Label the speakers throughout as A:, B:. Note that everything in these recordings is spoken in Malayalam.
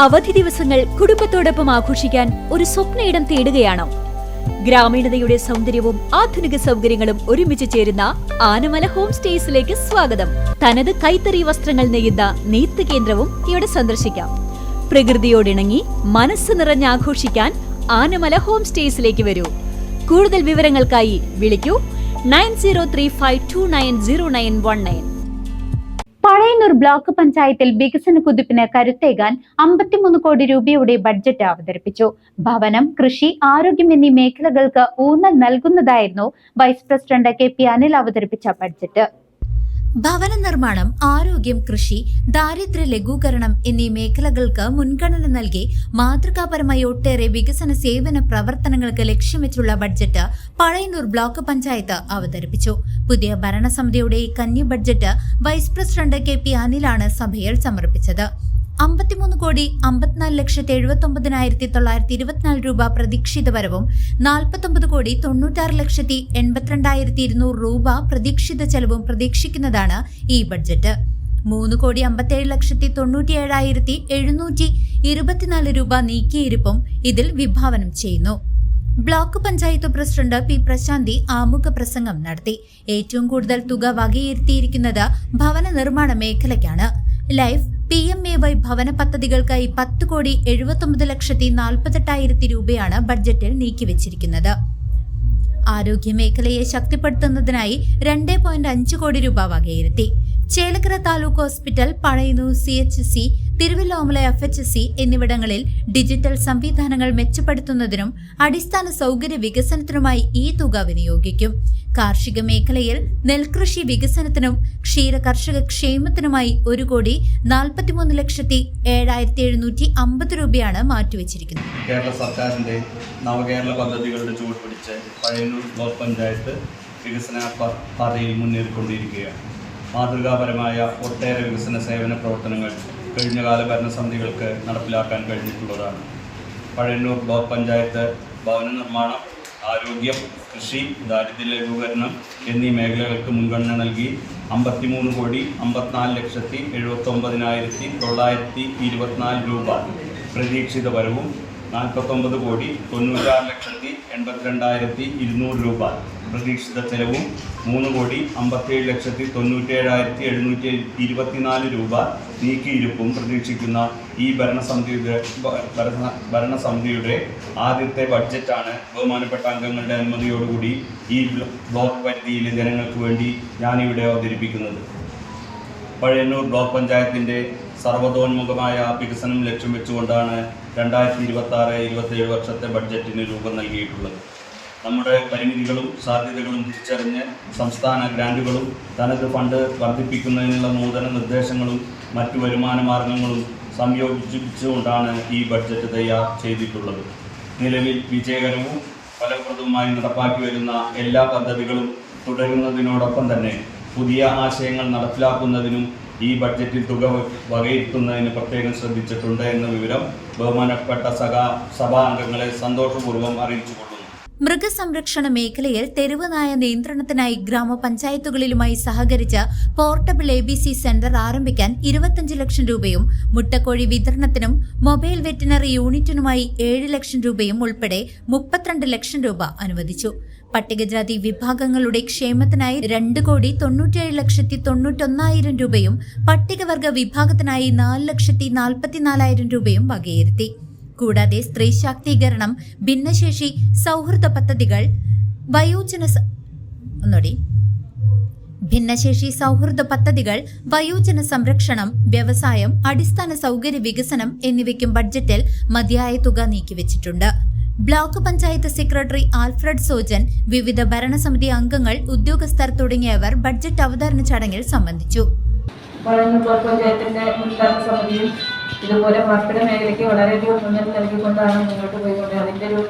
A: അവധി ദിവസങ്ങൾ കുടുംബത്തോടൊപ്പം ആഘോഷിക്കാൻ ഒരു സ്വപ്ന ഇടം തേടുകയാണോ? ഗ്രാമീണതയുടെ സൗന്ദര്യവും ആധുനിക സൗകര്യങ്ങളും ഒരുമിച്ച് ചേരുന്ന ആനമല ഹോം സ്റ്റേസിലേക്ക് സ്വാഗതം. തനത് കൈത്തറി വസ്ത്രങ്ങൾ നെയ്യുന്ന നെയ്ത്ത് കേന്ദ്രവും ഇവിടെ സന്ദർശിക്കാം. പ്രകൃതിയോടിണങ്ങി മനസ്സ് നിറഞ്ഞ് ആഘോഷിക്കാൻ ആനമല ഹോം സ്റ്റേസിലേക്ക് വരൂ. കൂടുതൽ വിവരങ്ങൾക്കായി വിളിക്കൂ 9035290919.
B: പഴയന്നൂർ ബ്ലോക്ക് പഞ്ചായത്തിൽ വികസന കുതിപ്പിന് കരുത്തേകാൻ 53 കോടി രൂപയുടെ ബഡ്ജറ്റ് അവതരിപ്പിച്ചു. ഭവനം, കൃഷി, ആരോഗ്യം എന്നീ മേഖലകൾക്ക് ഊന്നൽ നൽകുന്നതായിരുന്നു വൈസ് പ്രസിഡന്റ് KP അനിൽ അവതരിപ്പിച്ച ബഡ്ജറ്റ്.
C: ഭവന നിർമ്മാണം, ആരോഗ്യം, കൃഷി, ദാരിദ്ര്യ ലഘൂകരണം എന്നീ മേഖലകൾക്ക് മുൻഗണന നൽകി മാതൃകാപരമായി ഒട്ടേറെ വികസന സേവന പ്രവർത്തനങ്ങൾക്ക് ലക്ഷ്യം വെച്ചുള്ള ബഡ്ജറ്റ് പഴയന്നൂർ ബ്ലോക്ക് പഞ്ചായത്ത് അവതരിപ്പിച്ചു. പുതിയ ഭരണസമിതിയുടെ ഈ കന്നി ബഡ്ജറ്റ് വൈസ് പ്രസിഡന്റ് KP അനിലാണ് സഭയിൽ സമർപ്പിച്ചത്. 53,54,79,924 രൂപ പ്രതീക്ഷിത വരവും 49,96,82,200 രൂപ പ്രതീക്ഷിത ചെലവും പ്രതീക്ഷിക്കുന്നതാണ് ഈ ബഡ്ജറ്റ്. 3,57,97,724 രൂപ നീക്കിയിരിപ്പും ഇതിൽ വിഭാവനം ചെയ്യുന്നു. Block panchayat president P. പ്രശാന്തി ആമുഖ പ്രസംഗം നടത്തി. ഏറ്റവും കൂടുതൽ തുക വകയിരുത്തിയിരിക്കുന്നത് ഭവന നിർമ്മാണ മേഖലയ്ക്കാണ്. ലൈഫ് PMAY ഭവന പദ്ധതികൾക്കായി 10,79,48,000 രൂപയാണ് ബഡ്ജറ്റിൽ നീക്കിവച്ചിരിക്കുന്നത്. ആരോഗ്യ മേഖലയെ ശക്തിപ്പെടുത്തുന്നതിനായി 2.5 കോടി രൂപ വകയിരുത്തി. Chelakkara taluk hospital, Pazhayannur CHC, Thiruvilwamala FHC എന്നിവിടങ്ങളിൽ ഡിജിറ്റൽ സംവിധാനങ്ങൾ മെച്ചപ്പെടുത്തുന്നതിനും അടിസ്ഥാന സൗകര്യ വികസനത്തിനുമായി ഈ തുക വിനിയോഗിക്കും. കാർഷിക മേഖലയിൽ നെൽകൃഷി വികസനത്തിനും ക്ഷീര കർഷക ക്ഷേമത്തിനുമായി 1,43,07,750 രൂപയാണ് മാറ്റിവെച്ചിരിക്കുന്നത്.
D: കേരള സർക്കാരിന്റെ നവകേരള പദ്ധതികളുടെ ചുവടുപിടിച്ച് പഴയന്നൂർ ബ്ലോക്ക് പഞ്ചായത്ത് വികസന പാതയിൽ മുന്നേറിക്കൊണ്ടിരിക്കുകയാണ്. മാതൃകാപരമായ ഒട്ടേറെ വികസന സേവന പ്രവർത്തനങ്ങൾ കഴിഞ്ഞകാല ഭരണസമിതികൾക്ക് നടപ്പിലാക്കാൻ കഴിഞ്ഞിട്ടുള്ളതാണ്. പഴയന്നൂർ ബ്ലോക്ക് പഞ്ചായത്ത് ഭവന നിർമ്മാണം, ആരോഗ്യം, കൃഷി, ദാരിദ്ര്യ ലഘൂകരണം എന്നീ മേഖലകൾക്ക് മുൻഗണന നൽകി 53,54,79,924 രൂപ പ്രതീക്ഷിത വരവും 49,96,82,200 രൂപ പ്രതീക്ഷിത ചെലവും 3,57,97,724 രൂപ നീക്കിയിരിപ്പും പ്രതീക്ഷിക്കുന്ന ഈ ഭരണസമിതിയുടെ ആദ്യത്തെ ബഡ്ജറ്റാണ് ബഹുമാനപ്പെട്ട അംഗങ്ങളുടെ അനുമതിയോടുകൂടി ഈ ബ്ലോക്ക് പരിധിയിലെ ജനങ്ങൾക്ക് വേണ്ടി ഞാനിവിടെ അവതരിപ്പിക്കുന്നത്. പഴയന്നൂർ ബ്ലോക്ക് പഞ്ചായത്തിൻ്റെ സർവ്വതോന്മുഖമായ വികസനം ലക്ഷ്യം വെച്ചുകൊണ്ടാണ് 2026-27 വർഷത്തെ ബഡ്ജറ്റിന് രൂപം നൽകിയിട്ടുള്ളത്. നമ്മുടെ പരിമിതികളും സാധ്യതകളും തിരിച്ചറിഞ്ഞ് സംസ്ഥാന ഗ്രാൻറ്റുകളും തനത് ഫണ്ട് വർദ്ധിപ്പിക്കുന്നതിനുള്ള നൂതന നിർദ്ദേശങ്ങളും മറ്റു വരുമാന മാർഗങ്ങളും സംയോജിപ്പിച്ചുകൊണ്ടാണ് ഈ ബഡ്ജറ്റ് തയ്യാർ ചെയ്തിട്ടുള്ളത്. നിലവിൽ വിജയകരവും ഫലപ്രദവുമായി നടപ്പാക്കി വരുന്ന എല്ലാ പദ്ധതികളും തുടരുന്നതിനോടൊപ്പം തന്നെ പുതിയ ആശയങ്ങൾ നടപ്പിലാക്കുന്നതിനും ഈ ബഡ്ജറ്റിൽ തുക വകയിരുത്തുന്നതിന് പ്രത്യേകം ശ്രദ്ധിച്ചിട്ടുണ്ട് എന്ന വിവരം ബഹുമാനപ്പെട്ട സഭാ അംഗങ്ങളെ സന്തോഷപൂർവ്വം അറിയിച്ചുകൊള്ളുന്നു.
C: മൃഗസംരക്ഷണ മേഖലയിൽ തെരുവ് നായ നിയന്ത്രണത്തിനായി ഗ്രാമപഞ്ചായത്തുകളിലുമായി സഹകരിച്ച് പോർട്ടബിൾ ABC സെന്റർ ആരംഭിക്കാൻ 25 ലക്ഷം രൂപയും മുട്ടക്കോഴി വിതരണത്തിനും മൊബൈൽ വെറ്റിനറി യൂണിറ്റിനുമായി 7 ലക്ഷം രൂപയും ഉൾപ്പെടെ 32 ലക്ഷം രൂപ അനുവദിച്ചു. പട്ടികജാതി വിഭാഗങ്ങളുടെ ക്ഷേമത്തിനായി 2,97,91,000 രൂപയും പട്ടികവർഗ വിഭാഗത്തിനായി 4,44,000 രൂപയും വകയിരുത്തി. കൂടാതെ സ്ത്രീ ശാക്തീകരണം, ഭിന്നശേഷി സൗഹൃദ പദ്ധതികൾ, വയോജന സംരക്ഷണം, വ്യവസായം, അടിസ്ഥാന സൗകര്യ വികസനം എന്നിവയ്ക്കും ബഡ്ജറ്റിൽ മതിയായ തുക നീക്കിവച്ചിട്ടുണ്ട്. Block panchayat secretary Alfred Sojan, വിവിധ ഭരണസമിതി അംഗങ്ങൾ, ഉദ്യോഗസ്ഥർ തുടങ്ങിയവർ ബഡ്ജറ്റ് അവതരണ ചടങ്ങിൽ സംബന്ധിച്ചു.
E: ഇതുപോലെ പാർപ്പിട മേഖലയ്ക്ക് വളരെയധികം മുന്നിൽ നൽകിക്കൊണ്ടാണ് മുന്നോട്ട് പോയിക്കൊണ്ട് അതിൻ്റെ ഒരു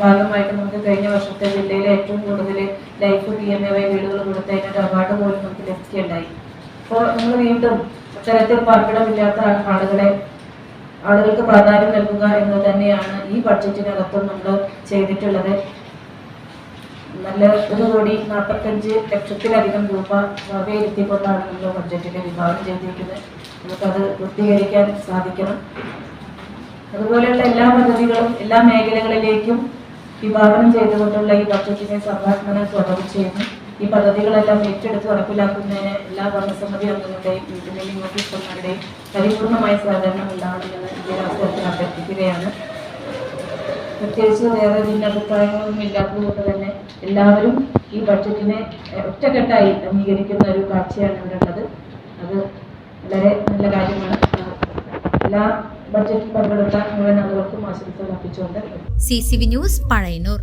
E: ഭാഗമായിട്ട് നമുക്ക് കഴിഞ്ഞ വർഷത്തെ ജില്ലയിലെ ഏറ്റവും കൂടുതൽ ലൈഫ് PMAY വീടുകൾ കൊടുത്തതിനൊരു അവാർഡ് പോലും നമുക്ക് ലഭിക്കുകയുണ്ടായി. അപ്പോൾ നമ്മൾ വീണ്ടും ഇത്തരത്തിൽ പാർപ്പിടമില്ലാത്ത ആളുകൾക്ക് പ്രാധാന്യം നൽകുക എന്നത് തന്നെയാണ് ഈ ബഡ്ജറ്റിനകത്തും നമ്മൾ ചെയ്തിട്ടുള്ളത്. നല്ല 1,45,00,000 രൂപ വകയിരുത്തിക്കൊണ്ടാണ് നമ്മൾ ബഡ്ജറ്റിനെ വിഭാവനം ചെയ്തിരിക്കുന്നത്. നമുക്കത് പൂർത്തീകരിക്കാൻ സാധിക്കണം. അതുപോലെയുള്ള എല്ലാ പദ്ധതികളും എല്ലാ മേഖലകളിലേക്കും വിഭാവനം ചെയ്തുകൊണ്ടുള്ള ഈ ബഡ്ജറ്റിനെ സർവാത്മന സ്വാഗതം ചെയ്യുന്നു. ഈ പദ്ധതികളെല്ലാം ഏറ്റെടുത്ത് നടപ്പിലാക്കുന്നതിന് എല്ലാ ഭരണസമിതി അംഗങ്ങളുടെയും ഇംപ്ലിമെന്റിംഗ് ഓഫീസർമാരുടെയും പരിപൂർണമായ സഹകരണം ഉണ്ടാവണമെന്ന് ഈ അവസരത്തിൽ അഭ്യർത്ഥിക്കുകയാണ്. പ്രത്യേകിച്ച് വേറെ ഭിന്നഭിപ്രായങ്ങളൊന്നും ഇല്ലാത്തതുകൊണ്ട് തന്നെ എല്ലാവരും ഈ ബഡ്ജറ്റിനെ ഒറ്റക്കെട്ടായി അംഗീകരിക്കുന്ന ഒരു കാഴ്ചയാണ് ഇവിടെ ഉള്ളത്. അത് വളരെ നല്ല കാര്യമാണ്. എല്ലാ ബഡ്ജറ്റിൽ പങ്കെടുത്ത മുഴുവൻ ആളുകൾക്കും ആശംസകൾ അർപ്പിച്ചുകൊണ്ട്
C: CCV ന്യൂസ് പഴയന്നൂർ.